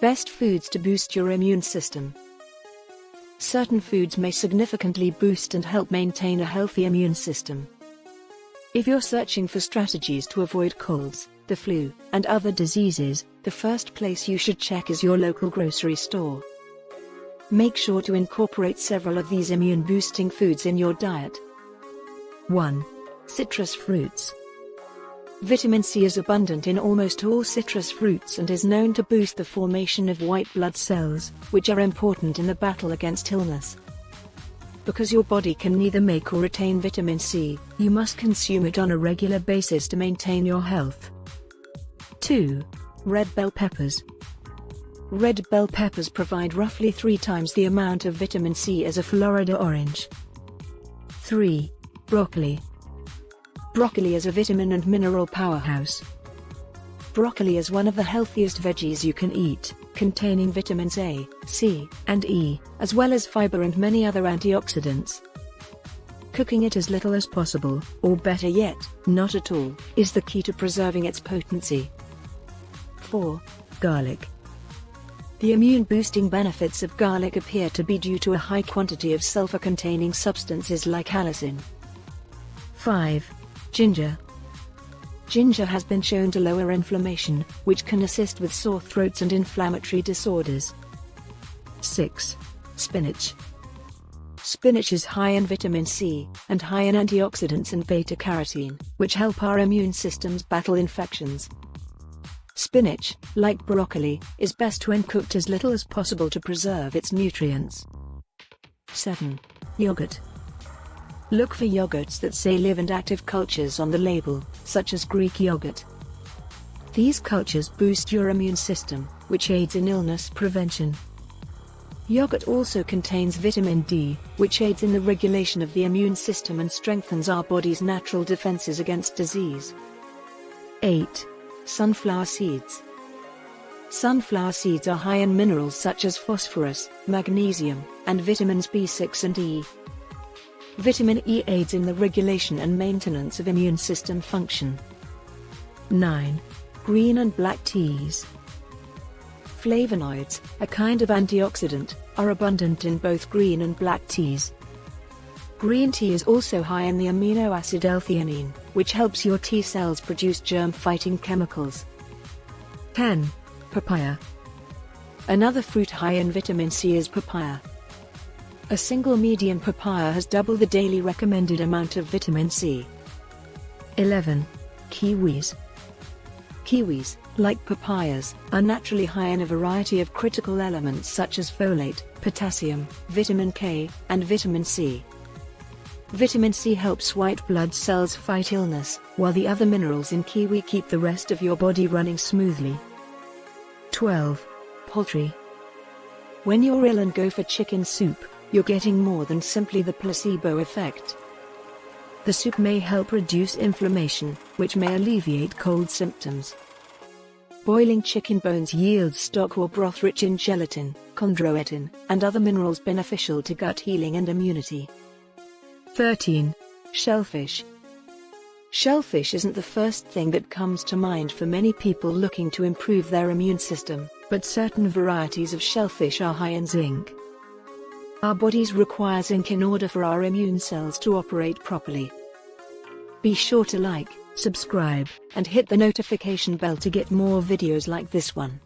Best foods to boost your immune system. Certain foods may significantly boost and help maintain a healthy immune system. If you're searching for strategies to avoid colds, the flu, and other diseases, the first place you should check is your local grocery store. Make sure to incorporate several of these immune-boosting foods in your diet. 1. Citrus fruits. Vitamin C is abundant in almost all citrus fruits and is known to boost the formation of white blood cells, which are important in the battle against illness. Because your body can neither make or retain vitamin C, you must consume it on a regular basis to maintain your health. 2. Red bell peppers. Red bell peppers provide roughly 3 times the amount of vitamin C as a Florida orange. 3. Broccoli. Broccoli is a vitamin and mineral powerhouse. Broccoli is one of the healthiest veggies you can eat, containing vitamins A, C, and E, as well as fiber and many other antioxidants. Cooking it as little as possible, or better yet, not at all, is the key to preserving its potency. 4. Garlic. The immune-boosting benefits of garlic appear to be due to a high quantity of sulfur-containing substances like allicin. 5. Ginger. Ginger has been shown to lower inflammation, which can assist with sore throats and inflammatory disorders. 6. Spinach. Spinach is high in vitamin C, and high in antioxidants and beta-carotene, which help our immune systems battle infections. Spinach, like broccoli, is best when cooked as little as possible to preserve its nutrients. 7. Yogurt. Look for yogurts that say live and active cultures on the label, such as Greek yogurt. These cultures boost your immune system, which aids in illness prevention. Yogurt also contains vitamin D, which aids in the regulation of the immune system and strengthens our body's natural defenses against disease. 8. Sunflower seeds. Sunflower seeds are high in minerals such as phosphorus, magnesium, and vitamins B6 and E. Vitamin E aids in the regulation and maintenance of immune system function. 9. Green and black teas. Flavonoids, a kind of antioxidant, are abundant in both green and black teas. Green tea is also high in the amino acid L-theanine, which helps your T cells produce germ-fighting chemicals. 10. Papaya. Another fruit high in vitamin C is papaya. A single medium papaya has double the daily recommended amount of vitamin C. 11. Kiwis. Kiwis, like papayas, are naturally high in a variety of critical elements such as folate, potassium, vitamin K, and vitamin C. Vitamin C helps white blood cells fight illness, while the other minerals in kiwi keep the rest of your body running smoothly. 12. Poultry. When you're ill and go for chicken soup, you're getting more than simply the placebo effect. The soup may help reduce inflammation, which may alleviate cold symptoms. Boiling chicken bones yields stock or broth rich in gelatin, chondroitin, and other minerals beneficial to gut healing and immunity. 13. Shellfish. Shellfish isn't the first thing that comes to mind for many people looking to improve their immune system, but certain varieties of shellfish are high in zinc. Our bodies require zinc in order for our immune cells to operate properly. Be sure to like, subscribe, and hit the notification bell to get more videos like this one.